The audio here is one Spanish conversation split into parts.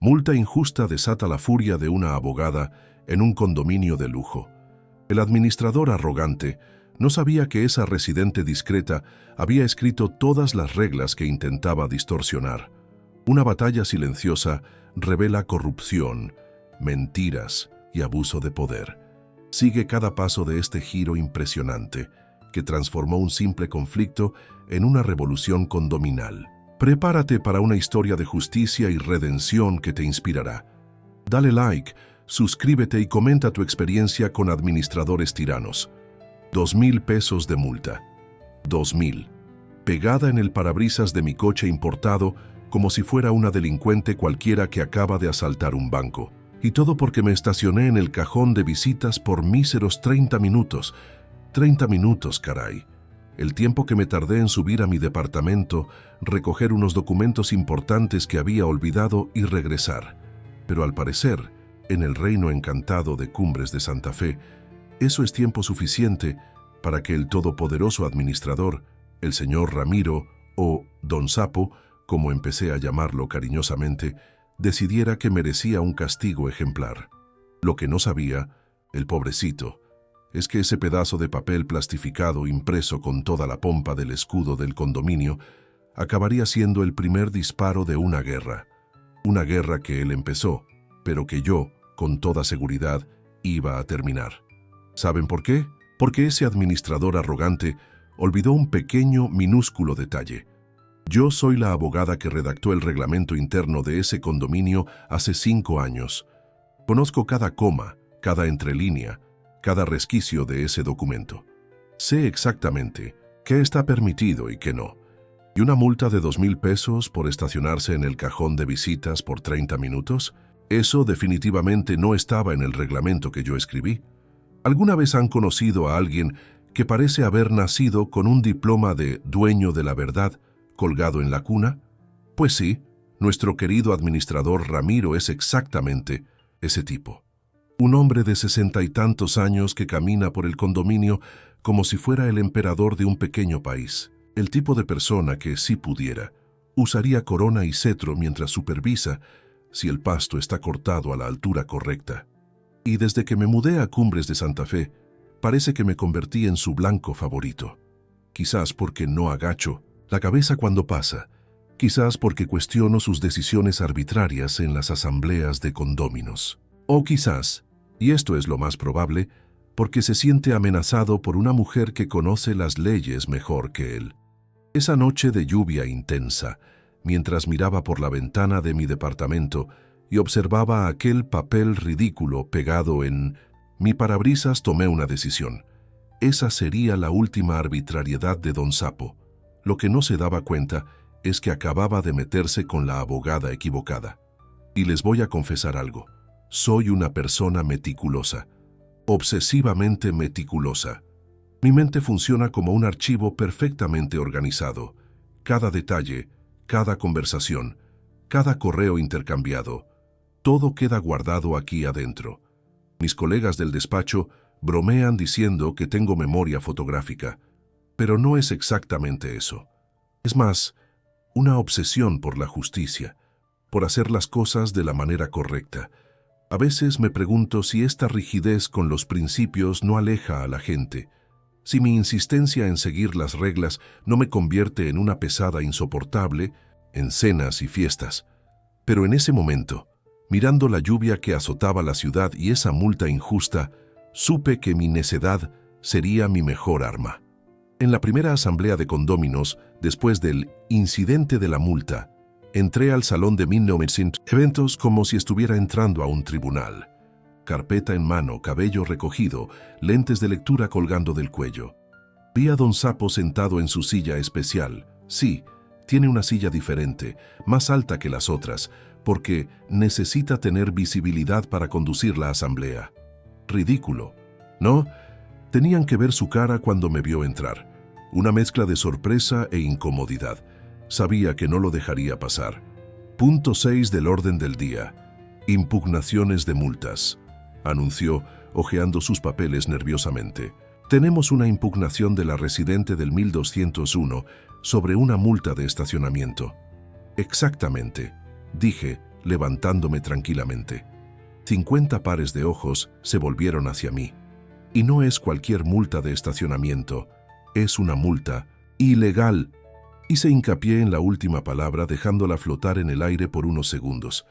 Multa injusta desata la furia de una abogada en un condominio de lujo. El administrador arrogante no sabía que esa residente discreta había escrito todas las reglas que intentaba distorsionar. Una batalla silenciosa revela corrupción, mentiras y abuso de poder. Sigue cada paso de este giro impresionante que transformó un simple conflicto en una revolución condominal. Prepárate para una historia de justicia y redención que te inspirará. Dale like, suscríbete y comenta tu experiencia con administradores tiranos. 2,000 pesos de multa. 2,000. Pegada en el parabrisas de mi coche importado como si fuera una delincuente cualquiera que acaba de asaltar un banco. Y todo porque me estacioné en el cajón de visitas por míseros 30 minutos. 30 minutos, caray. El tiempo que me tardé en subir a mi departamento, recoger unos documentos importantes que había olvidado y regresar. Pero al parecer, en el reino encantado de Cumbres de Santa Fe, eso es tiempo suficiente para que el todopoderoso administrador, el señor Ramiro, o Don Sapo, como empecé a llamarlo cariñosamente, decidiera que merecía un castigo ejemplar. Lo que no sabía, el pobrecito, es que ese pedazo de papel plastificado impreso con toda la pompa del escudo del condominio acabaría siendo el primer disparo de una guerra. Una guerra que él empezó, pero que yo, con toda seguridad, iba a terminar. ¿Saben por qué? Porque ese administrador arrogante olvidó un pequeño, minúsculo detalle. Yo soy la abogada que redactó el reglamento interno de ese condominio hace 5 años. Conozco cada coma, cada entrelínea, cada resquicio de ese documento. Sé exactamente qué está permitido y qué no. ¿Y una multa de 2,000 pesos por estacionarse en el cajón de visitas por 30 minutos? Eso definitivamente no estaba en el reglamento que yo escribí. ¿Alguna vez han conocido a alguien que parece haber nacido con un diploma de dueño de la verdad colgado en la cuna? Pues sí, nuestro querido administrador Ramiro es exactamente ese tipo. Un hombre de 60 y tantos años que camina por el condominio como si fuera el emperador de un pequeño país. El tipo de persona que, si pudiera, usaría corona y cetro mientras supervisa si el pasto está cortado a la altura correcta. Y desde que me mudé a Cumbres de Santa Fe, parece que me convertí en su blanco favorito. Quizás porque no agacho la cabeza cuando pasa, quizás porque cuestiono sus decisiones arbitrarias en las asambleas de condóminos. O quizás, y esto es lo más probable, porque se siente amenazado por una mujer que conoce las leyes mejor que él. Esa noche de lluvia intensa, mientras miraba por la ventana de mi departamento y observaba aquel papel ridículo pegado en mi parabrisas, tomé una decisión. Esa sería la última arbitrariedad de Don Sapo. Lo que no se daba cuenta es que acababa de meterse con la abogada equivocada. Y les voy a confesar algo. Soy una persona meticulosa, obsesivamente meticulosa. Mi mente funciona como un archivo perfectamente organizado. Cada detalle, cada conversación, cada correo intercambiado, todo queda guardado aquí adentro. Mis colegas del despacho bromean diciendo que tengo memoria fotográfica, pero no es exactamente eso. Es más, una obsesión por la justicia, por hacer las cosas de la manera correcta. A veces me pregunto si esta rigidez con los principios no aleja a la gente, si mi insistencia en seguir las reglas no me convierte en una pesada insoportable en cenas y fiestas. Pero en ese momento, mirando la lluvia que azotaba la ciudad y esa multa injusta, supe que mi necedad sería mi mejor arma. En la primera asamblea de condóminos, después del incidente de la multa, entré al salón de 1900 eventos como si estuviera entrando a un tribunal. Carpeta en mano, cabello recogido, lentes de lectura colgando del cuello. Vi a Don Sapo sentado en su silla especial. Sí, tiene una silla diferente, más alta que las otras, porque necesita tener visibilidad para conducir la asamblea. Ridículo, ¿no? Tenían que ver su cara cuando me vio entrar. Una mezcla de sorpresa e incomodidad. Sabía que no lo dejaría pasar. Punto 6 del orden del día. Impugnaciones de multas, anunció, hojeando sus papeles nerviosamente. Tenemos una impugnación de la residente del 1201 sobre una multa de estacionamiento. Exactamente, dije, levantándome tranquilamente. 50 pares de ojos se volvieron hacia mí. Y no es cualquier multa de estacionamiento, es una multa ilegal. Hice hincapié en la última palabra, dejándola flotar en el aire por unos segundos.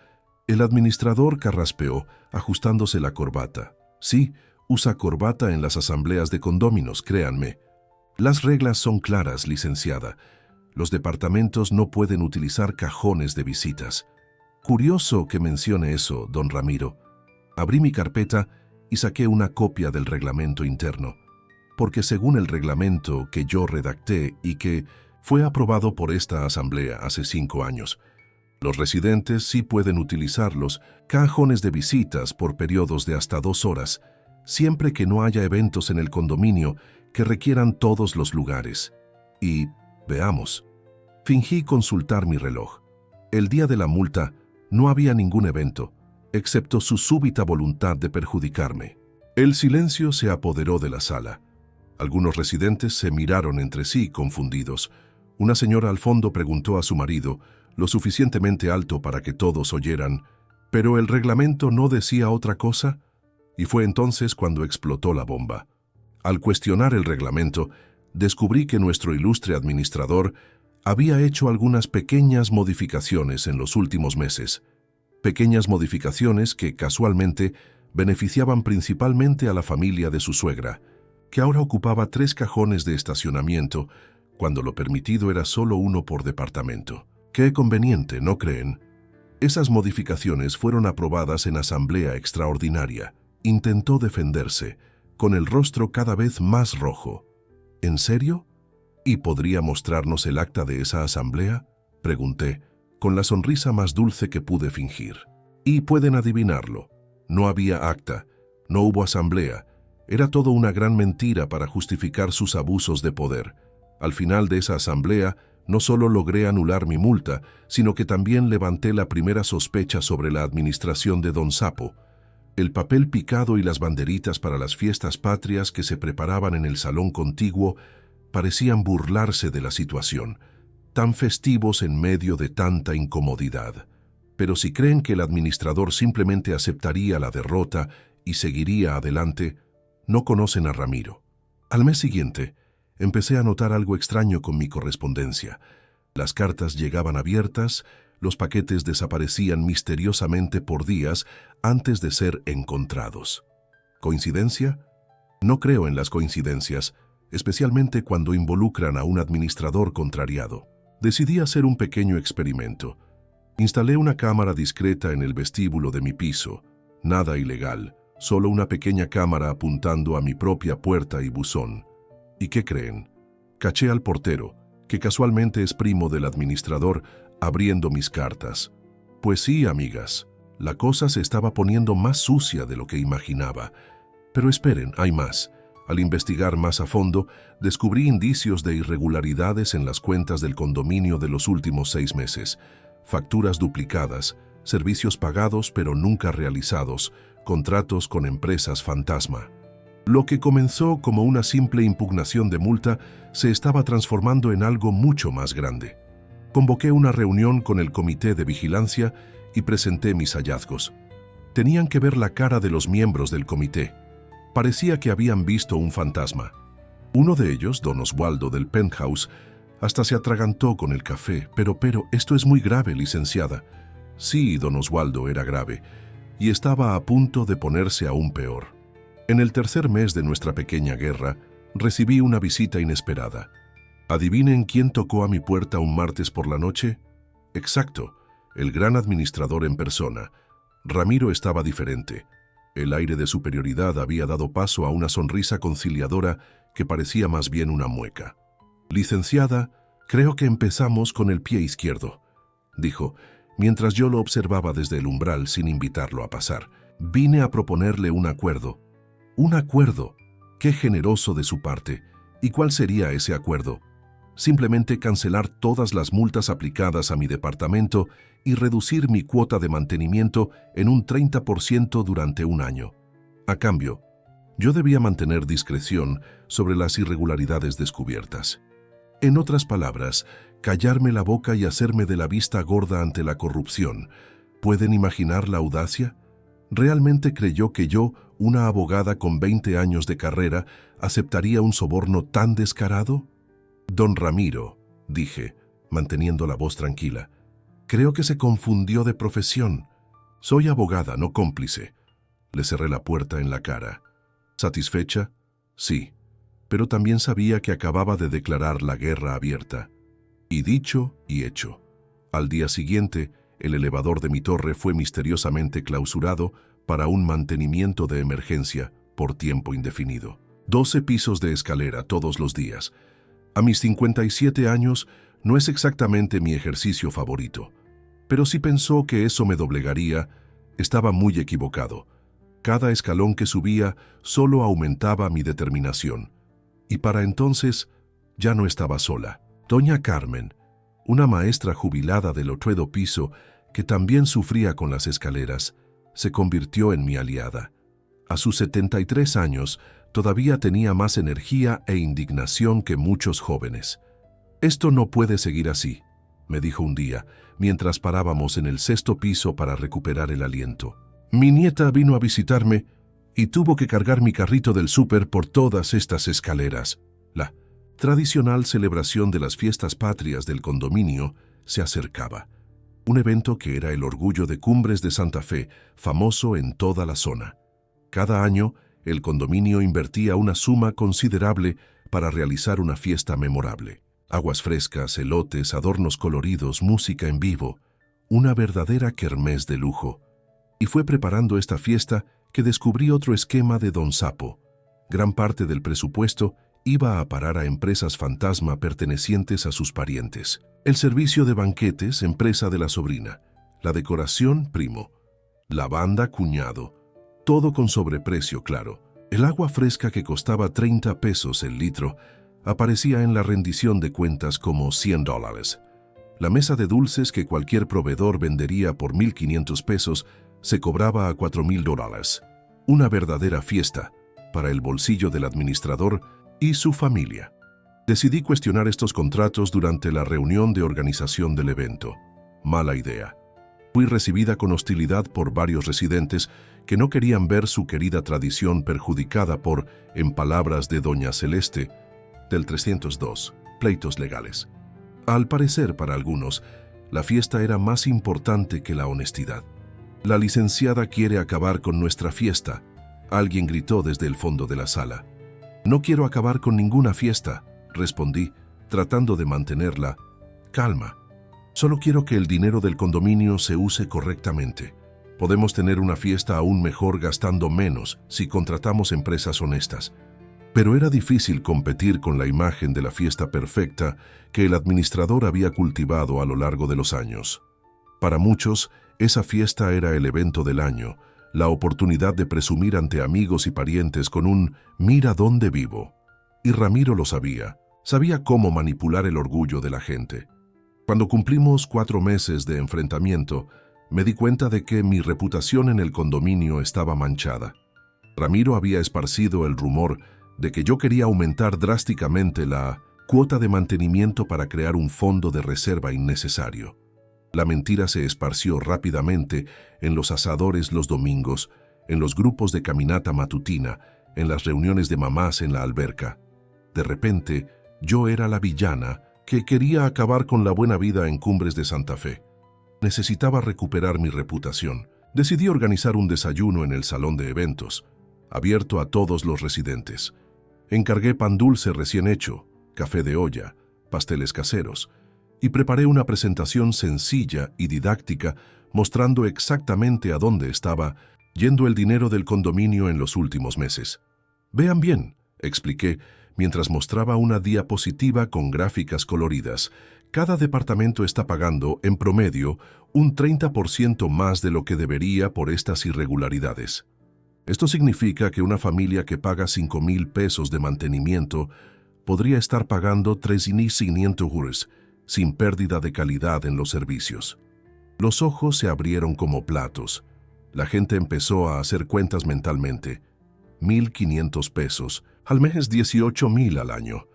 El administrador carraspeó, ajustándose la corbata. Sí, usa corbata en las asambleas de condóminos, créanme. Las reglas son claras, licenciada. Los departamentos no pueden utilizar cajones de visitas. Curioso que mencione eso, don Ramiro. Abrí mi carpeta y saqué una copia del reglamento interno, porque según el reglamento que yo redacté y que fue aprobado por esta asamblea hace 5 años, los residentes sí pueden utilizar los cajones de visitas por periodos de hasta 2 horas, siempre que no haya eventos en el condominio que requieran todos los lugares. Y, veamos, fingí consultar mi reloj. El día de la multa no había ningún evento, excepto su súbita voluntad de perjudicarme. El silencio se apoderó de la sala. Algunos residentes se miraron entre sí confundidos. Una señora al fondo preguntó a su marido, lo suficientemente alto para que todos oyeran, ¿pero el reglamento no decía otra cosa? Y fue entonces cuando explotó la bomba. Al cuestionar el reglamento, descubrí que nuestro ilustre administrador había hecho algunas pequeñas modificaciones en los últimos meses. Pequeñas modificaciones que, casualmente, beneficiaban principalmente a la familia de su suegra, que ahora ocupaba 3 cajones de estacionamiento, cuando lo permitido era solo 1 por departamento. Qué conveniente, ¿no creen? Esas modificaciones fueron aprobadas en asamblea extraordinaria. Intentó defenderse, con el rostro cada vez más rojo. ¿En serio? ¿Y podría mostrarnos el acta de esa asamblea?, pregunté, con la sonrisa más dulce que pude fingir. Y pueden adivinarlo. No había acta, no hubo asamblea. Era todo una gran mentira para justificar sus abusos de poder. Al final de esa asamblea, no solo logré anular mi multa, sino que también levanté la primera sospecha sobre la administración de Don Sapo. El papel picado y las banderitas para las fiestas patrias que se preparaban en el salón contiguo parecían burlarse de la situación, tan festivos en medio de tanta incomodidad. Pero si creen que el administrador simplemente aceptaría la derrota y seguiría adelante, no conocen a Ramiro. Al mes siguiente, empecé a notar algo extraño con mi correspondencia. Las cartas llegaban abiertas, los paquetes desaparecían misteriosamente por días antes de ser encontrados. ¿Coincidencia? No creo en las coincidencias, especialmente cuando involucran a un administrador contrariado. Decidí hacer un pequeño experimento. Instalé una cámara discreta en el vestíbulo de mi piso. Nada ilegal, solo una pequeña cámara apuntando a mi propia puerta y buzón. ¿Y qué creen? Caché al portero, que casualmente es primo del administrador, abriendo mis cartas. Pues sí, amigas, la cosa se estaba poniendo más sucia de lo que imaginaba. Pero esperen, hay más. Al investigar más a fondo, descubrí indicios de irregularidades en las cuentas del condominio de los últimos 6 meses. Facturas duplicadas, servicios pagados pero nunca realizados, contratos con empresas fantasma. Lo que comenzó como una simple impugnación de multa se estaba transformando en algo mucho más grande. Convoqué una reunión con el comité de vigilancia y presenté mis hallazgos. Tenían que ver la cara de los miembros del comité. Parecía que habían visto un fantasma. Uno de ellos, don Oswaldo del penthouse, hasta se atragantó con el café. Pero, esto es muy grave, licenciada. Sí, don Oswaldo, era grave, y estaba a punto de ponerse aún peor. En el tercer mes de nuestra pequeña guerra, recibí una visita inesperada. ¿Adivinen quién tocó a mi puerta un martes por la noche? Exacto, el gran administrador en persona. Ramiro estaba diferente. El aire de superioridad había dado paso a una sonrisa conciliadora que parecía más bien una mueca. Licenciada, creo que empezamos con el pie izquierdo, dijo, mientras yo lo observaba desde el umbral sin invitarlo a pasar. Vine a proponerle un acuerdo. ¿Un acuerdo? ¡Qué generoso de su parte! ¿Y cuál sería ese acuerdo? Simplemente cancelar todas las multas aplicadas a mi departamento y reducir mi cuota de mantenimiento en un 30% durante un año. A cambio, yo debía mantener discreción sobre las irregularidades descubiertas. En otras palabras, callarme la boca y hacerme de la vista gorda ante la corrupción. ¿Pueden imaginar la audacia? ¿Realmente creyó que yo, una abogada con 20 años de carrera, aceptaría un soborno tan descarado? Don Ramiro, dije, manteniendo la voz tranquila, creo que se confundió de profesión. Soy abogada, no cómplice. Le cerré la puerta en la cara. ¿Satisfecha? Sí, pero también sabía que acababa de declarar la guerra abierta. Y dicho y hecho. Al día siguiente, el elevador de mi torre fue misteriosamente clausurado para un mantenimiento de emergencia por tiempo indefinido. 12 pisos de escalera todos los días. A mis 57 años no es exactamente mi ejercicio favorito, pero si pensó que eso me doblegaría, estaba muy equivocado. Cada escalón que subía solo aumentaba mi determinación. Y para entonces ya no estaba sola. Doña Carmen, una maestra jubilada del otro piso que también sufría con las escaleras, se convirtió en mi aliada. A sus 73 años, todavía tenía más energía e indignación que muchos jóvenes. «Esto no puede seguir así», me dijo un día, mientras parábamos en el 6º piso para recuperar el aliento. «Mi nieta vino a visitarme y tuvo que cargar mi carrito del súper por todas estas escaleras». La tradicional celebración de las fiestas patrias del condominio se acercaba. Un evento que era el orgullo de Cumbres de Santa Fe, famoso en toda la zona. Cada año, el condominio invertía una suma considerable para realizar una fiesta memorable. Aguas frescas, elotes, adornos coloridos, música en vivo. Una verdadera kermés de lujo. Y fue preparando esta fiesta que descubrí otro esquema de Don Sapo. Gran parte del presupuesto iba a parar a empresas fantasma pertenecientes a sus parientes. El servicio de banquetes, empresa de la sobrina. La decoración, primo. La banda, cuñado. Todo con sobreprecio, claro. El agua fresca que costaba 30 pesos el litro aparecía en la rendición de cuentas como $100. La mesa de dulces que cualquier proveedor vendería por 1.500 pesos se cobraba a $4.000. Una verdadera fiesta para el bolsillo del administrador y su familia. Decidí cuestionar estos contratos durante la reunión de organización del evento. Mala idea. Fui recibida con hostilidad por varios residentes que no querían ver su querida tradición perjudicada por, en palabras de Doña Celeste, del 302, pleitos legales. Al parecer, para algunos, la fiesta era más importante que la honestidad. «La licenciada quiere acabar con nuestra fiesta», alguien gritó desde el fondo de la sala. «No quiero acabar con ninguna fiesta», respondí, tratando de mantener la calma. «Solo quiero que el dinero del condominio se use correctamente. Podemos tener una fiesta aún mejor gastando menos si contratamos empresas honestas». Pero era difícil competir con la imagen de la fiesta perfecta que el administrador había cultivado a lo largo de los años. Para muchos, esa fiesta era el evento del año, la oportunidad de presumir ante amigos y parientes con un «mira dónde vivo». Y Ramiro lo sabía. Sabía cómo manipular el orgullo de la gente. Cuando cumplimos 4 meses de enfrentamiento, me di cuenta de que mi reputación en el condominio estaba manchada. Ramiro había esparcido el rumor de que yo quería aumentar drásticamente la cuota de mantenimiento para crear un fondo de reserva innecesario. La mentira se esparció rápidamente en los asadores los domingos, en los grupos de caminata matutina, en las reuniones de mamás en la alberca. De repente, yo era la villana que quería acabar con la buena vida en Cumbres de Santa Fe. Necesitaba recuperar mi reputación. Decidí organizar un desayuno en el salón de eventos, abierto a todos los residentes. Encargué pan dulce recién hecho, café de olla, pasteles caseros, y preparé una presentación sencilla y didáctica mostrando exactamente a dónde estaba yendo el dinero del condominio en los últimos meses. «Vean bien», expliqué, mientras mostraba una diapositiva con gráficas coloridas. «Cada departamento está pagando, en promedio, un 30% más de lo que debería por estas irregularidades. Esto significa que una familia que paga 5.000 pesos de mantenimiento podría estar pagando 3.500 euros, sin pérdida de calidad en los servicios». Los ojos se abrieron como platos. La gente empezó a hacer cuentas mentalmente. 1.500 pesos, al mes 18.000 al año.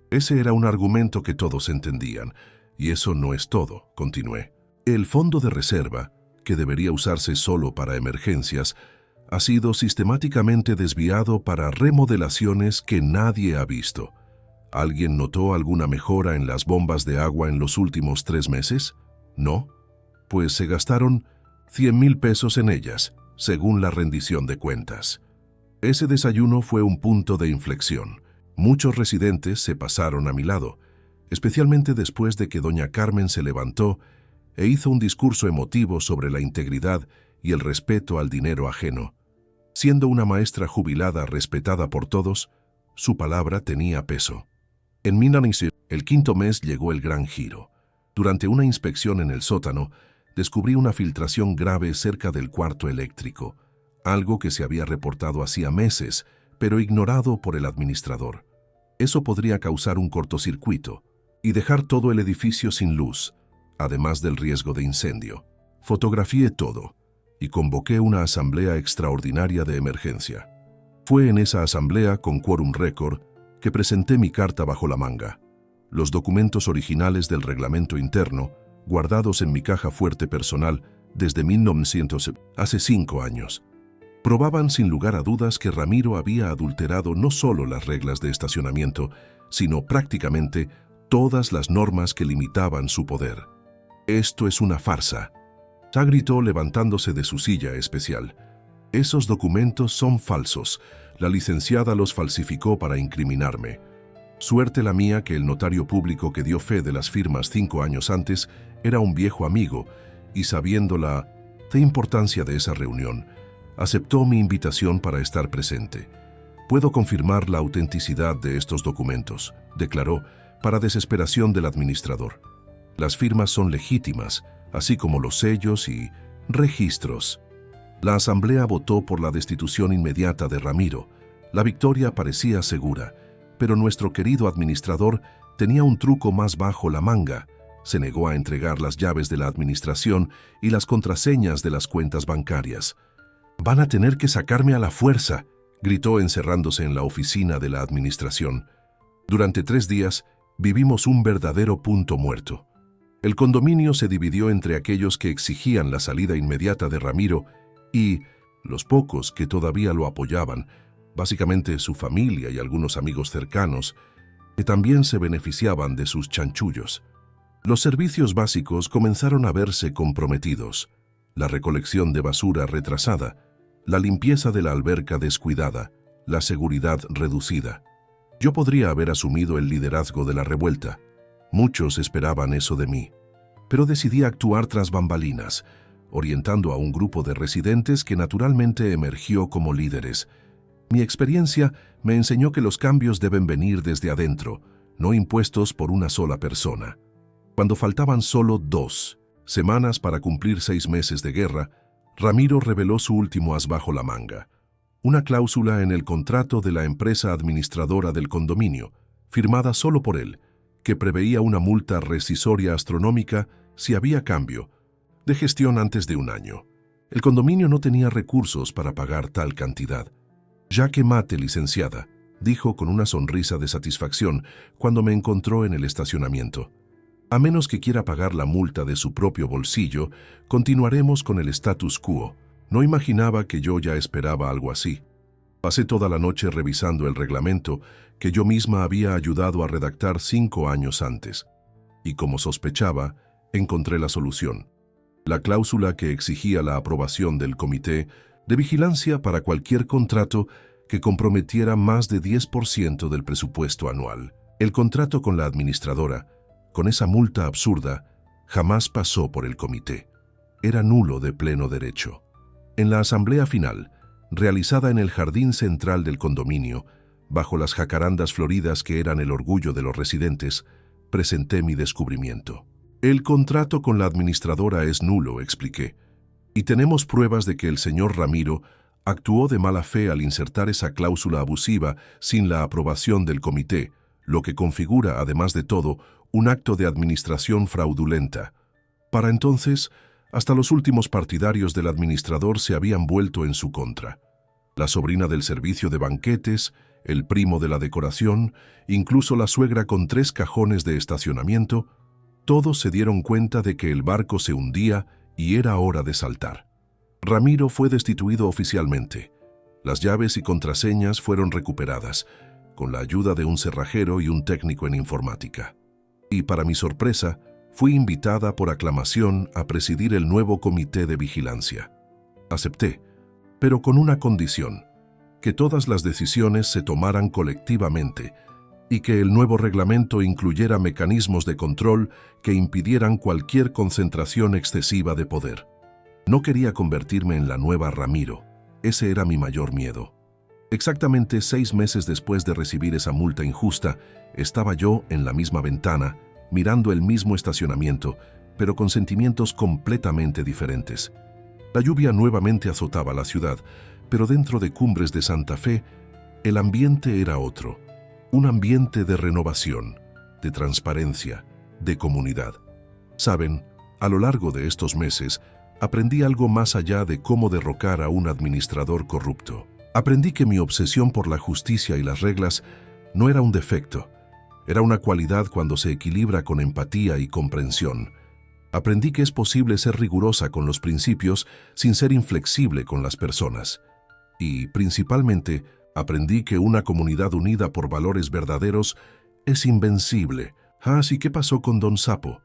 Ese era un argumento que todos entendían. Y eso no es todo, continué. El fondo de reserva, que debería usarse solo para emergencias, ha sido sistemáticamente desviado para remodelaciones que nadie ha visto. ¿Alguien notó alguna mejora en las bombas de agua en los últimos 3 meses? ¿No? Pues se gastaron 100,000 pesos en ellas, según la rendición de cuentas. Ese desayuno fue un punto de inflexión. Muchos residentes se pasaron a mi lado, especialmente después de que doña Carmen se levantó e hizo un discurso emotivo sobre la integridad y el respeto al dinero ajeno. Siendo una maestra jubilada respetada por todos, su palabra tenía peso. En Minanisir, el 5º mes llegó el gran giro. Durante una inspección en el sótano, descubrí una filtración grave cerca del cuarto eléctrico, algo que se había reportado hacía meses, pero ignorado por el administrador. Eso podría causar un cortocircuito y dejar todo el edificio sin luz, además del riesgo de incendio. Fotografié todo y convoqué una asamblea extraordinaria de emergencia. Fue en esa asamblea, con quórum récord, que presenté mi carta bajo la manga. Los documentos originales del reglamento interno, guardados en mi caja fuerte personal desde 1900, hace 5 años, probaban sin lugar a dudas que Ramiro había adulterado no solo las reglas de estacionamiento, sino prácticamente todas las normas que limitaban su poder. «Esto es una farsa», gritó levantándose de su silla especial. «Esos documentos son falsos. La licenciada los falsificó para incriminarme. Suerte la mía que el notario público que dio fe de las firmas 5 años antes era un viejo amigo y, sabiendo la importancia de esa reunión, aceptó mi invitación para estar presente. Puedo confirmar la autenticidad de estos documentos», declaró, para desesperación del administrador. «Las firmas son legítimas, así como los sellos y registros». La asamblea votó por la destitución inmediata de Ramiro. La victoria parecía segura, pero nuestro querido administrador tenía un truco más bajo la manga. Se negó a entregar las llaves de la administración y las contraseñas de las cuentas bancarias. «Van a tener que sacarme a la fuerza», gritó encerrándose en la oficina de la administración. Durante 3 días vivimos un verdadero punto muerto. El condominio se dividió entre aquellos que exigían la salida inmediata de Ramiro y los pocos que todavía lo apoyaban, básicamente su familia y algunos amigos cercanos, que también se beneficiaban de sus chanchullos. Los servicios básicos comenzaron a verse comprometidos: la recolección de basura retrasada, la limpieza de la alberca descuidada, la seguridad reducida. Yo podría haber asumido el liderazgo de la revuelta. Muchos esperaban eso de mí, pero decidí actuar tras bambalinas, orientando a un grupo de residentes que naturalmente emergió como líderes. Mi experiencia me enseñó que los cambios deben venir desde adentro, no impuestos por una sola persona. Cuando faltaban solo 2 semanas para cumplir 6 meses de guerra, Ramiro reveló su último as bajo la manga: una cláusula en el contrato de la empresa administradora del condominio, firmada solo por él, que preveía una multa rescisoria astronómica si había cambio de gestión antes de 1 año. El condominio no tenía recursos para pagar tal cantidad. «Ya que mate, licenciada», dijo con una sonrisa de satisfacción cuando me encontró en el estacionamiento. «A menos que quiera pagar la multa de su propio bolsillo, continuaremos con el status quo». No imaginaba que yo ya esperaba algo así. Pasé toda la noche revisando el reglamento que yo misma había ayudado a redactar 5 años antes. Y como sospechaba, encontré la solución: la cláusula que exigía la aprobación del comité de vigilancia para cualquier contrato que comprometiera más de 10% del presupuesto anual. El contrato con la administradora, con esa multa absurda, jamás pasó por el comité. Era nulo de pleno derecho. En la asamblea final, realizada en el jardín central del condominio, bajo las jacarandas floridas que eran el orgullo de los residentes, presenté mi descubrimiento. «El contrato con la administradora es nulo», expliqué, «y tenemos pruebas de que el señor Ramiro actuó de mala fe al insertar esa cláusula abusiva sin la aprobación del comité, lo que configura, además de todo, un acto de administración fraudulenta». Para entonces, hasta los últimos partidarios del administrador se habían vuelto en su contra. La sobrina del servicio de banquetes, el primo de la decoración, incluso la suegra con 3 cajones de estacionamiento, todos se dieron cuenta de que el barco se hundía y era hora de saltar. Ramiro fue destituido oficialmente. Las llaves y contraseñas fueron recuperadas, con la ayuda de un cerrajero y un técnico en informática. Y para mi sorpresa, fui invitada por aclamación a presidir el nuevo comité de vigilancia. Acepté, pero con una condición: que todas las decisiones se tomaran colectivamente y que el nuevo reglamento incluyera mecanismos de control que impidieran cualquier concentración excesiva de poder. No quería convertirme en la nueva Ramiro. Ese era mi mayor miedo. Exactamente 6 meses después de recibir esa multa injusta, estaba yo en la misma ventana, mirando el mismo estacionamiento, pero con sentimientos completamente diferentes. La lluvia nuevamente azotaba la ciudad, pero dentro de Cumbres de Santa Fe, el ambiente era otro. Un ambiente de renovación, de transparencia, de comunidad. Saben, a lo largo de estos meses, aprendí algo más allá de cómo derrocar a un administrador corrupto. Aprendí que mi obsesión por la justicia y las reglas no era un defecto, era una cualidad cuando se equilibra con empatía y comprensión. Aprendí que es posible ser rigurosa con los principios sin ser inflexible con las personas. Y, principalmente, aprendí que una comunidad unida por valores verdaderos es invencible. ¿Y qué pasó con Don Sapo?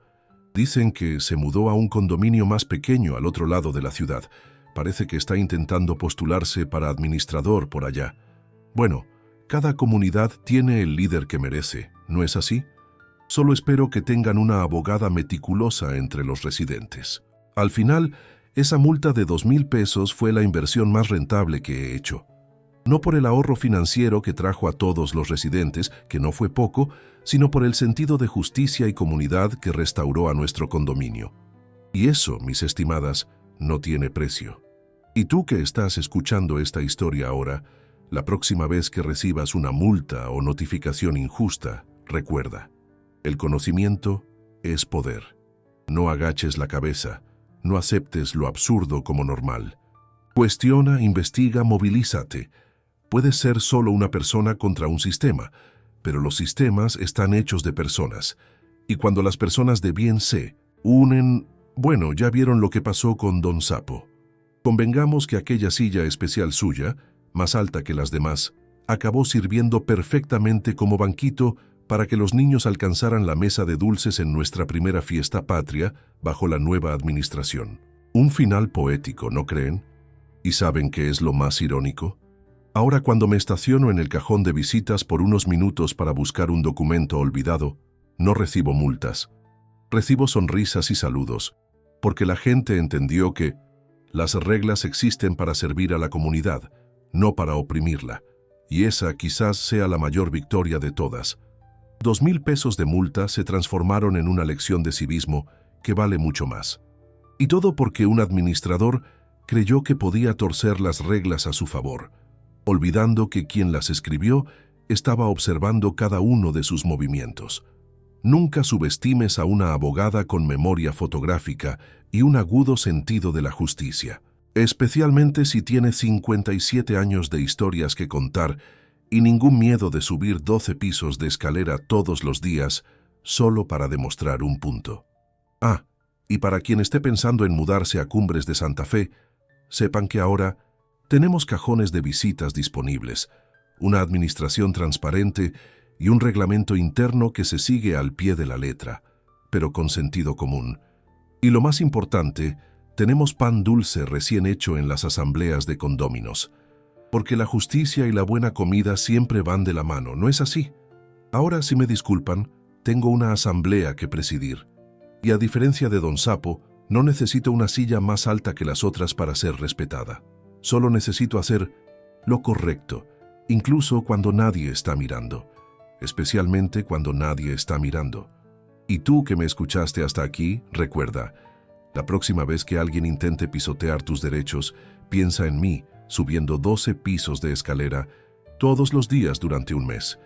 Dicen que se mudó a un condominio más pequeño al otro lado de la ciudad. Parece que está intentando postularse para administrador por allá. Bueno, cada comunidad tiene el líder que merece, ¿no es así? Solo espero que tengan una abogada meticulosa entre los residentes. Al final, esa multa de 2,000 pesos fue la inversión más rentable que he hecho. No por el ahorro financiero que trajo a todos los residentes, que no fue poco, sino por el sentido de justicia y comunidad que restauró a nuestro condominio. Y eso, mis estimadas, no tiene precio. Y tú que estás escuchando esta historia ahora, la próxima vez que recibas una multa o notificación injusta, recuerda: el conocimiento es poder. No agaches la cabeza, no aceptes lo absurdo como normal. Cuestiona, investiga, movilízate. Puedes ser solo una persona contra un sistema, pero los sistemas están hechos de personas. Y cuando las personas de bien se unen, bueno, ya vieron lo que pasó con Don Sapo. Convengamos que aquella silla especial suya, más alta que las demás, acabó sirviendo perfectamente como banquito para que los niños alcanzaran la mesa de dulces en nuestra primera fiesta patria bajo la nueva administración. Un final poético, ¿no creen? ¿Y saben qué es lo más irónico? Ahora, cuando me estaciono en el cajón de visitas por unos minutos para buscar un documento olvidado, no recibo multas. Recibo sonrisas y saludos, porque la gente entendió que las reglas existen para servir a la comunidad, no para oprimirla, y esa quizás sea la mayor victoria de todas. 2,000 pesos de multa se transformaron en una lección de civismo que vale mucho más. Y todo porque un administrador creyó que podía torcer las reglas a su favor, olvidando que quien las escribió estaba observando cada uno de sus movimientos. Nunca subestimes a una abogada con memoria fotográfica y un agudo sentido de la justicia, especialmente si tiene 57 años de historias que contar y ningún miedo de subir 12 pisos de escalera todos los días solo para demostrar un punto. Y para quien esté pensando en mudarse a Cumbres de Santa Fe, sepan que ahora tenemos cajones de visitas disponibles, una administración transparente y un reglamento interno que se sigue al pie de la letra, pero con sentido común. Y lo más importante, tenemos pan dulce recién hecho en las asambleas de condóminos, porque la justicia y la buena comida siempre van de la mano, ¿no es así? Ahora, si me disculpan, tengo una asamblea que presidir, y a diferencia de Don Sapo, no necesito una silla más alta que las otras para ser respetada. Solo necesito hacer lo correcto, incluso cuando nadie está mirando, especialmente cuando nadie está mirando. Y tú que me escuchaste hasta aquí, recuerda, la próxima vez que alguien intente pisotear tus derechos, piensa en mí, subiendo 12 pisos de escalera todos los días durante un mes,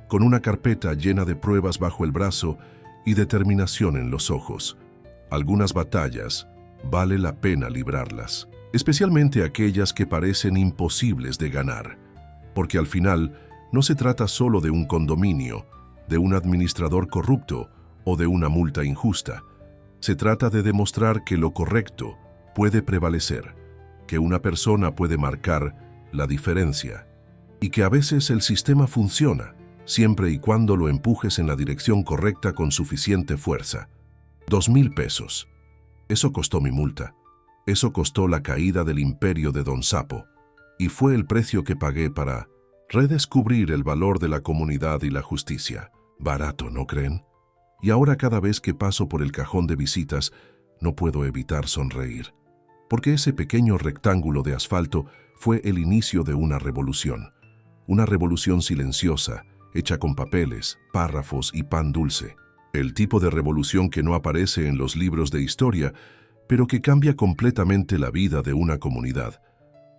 con una carpeta llena de pruebas bajo el brazo y determinación en los ojos. Algunas batallas vale la pena librarlas, especialmente aquellas que parecen imposibles de ganar, porque al final no se trata solo de un condominio, de un administrador corrupto o de una multa injusta. Se trata de demostrar que lo correcto puede prevalecer, que una persona puede marcar la diferencia y que a veces el sistema funciona, siempre y cuando lo empujes en la dirección correcta con suficiente fuerza. 2,000 pesos. Eso costó mi multa. Eso costó la caída del imperio de Don Sapo. Y fue el precio que pagué para redescubrir el valor de la comunidad y la justicia. Barato, ¿no creen? Y ahora cada vez que paso por el cajón de visitas, no puedo evitar sonreír. Porque ese pequeño rectángulo de asfalto fue el inicio de una revolución. Una revolución silenciosa, hecha con papeles, párrafos y pan dulce. El tipo de revolución que no aparece en los libros de historia, pero que cambia completamente la vida de una comunidad.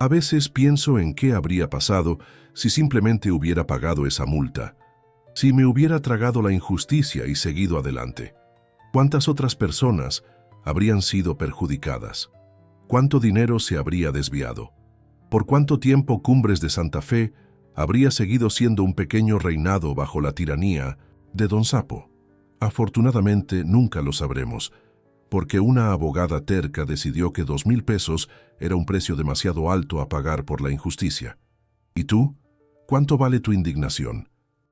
A veces pienso en qué habría pasado si simplemente hubiera pagado esa multa, si me hubiera tragado la injusticia y seguido adelante. ¿Cuántas otras personas habrían sido perjudicadas? ¿Cuánto dinero se habría desviado? ¿Por cuánto tiempo Cumbres de Santa Fe habría seguido siendo un pequeño reinado bajo la tiranía de Don Sapo? Afortunadamente nunca lo sabremos, porque una abogada terca decidió que 2,000 pesos era un precio demasiado alto a pagar por la injusticia. ¿Y tú? ¿Cuánto vale tu indignación?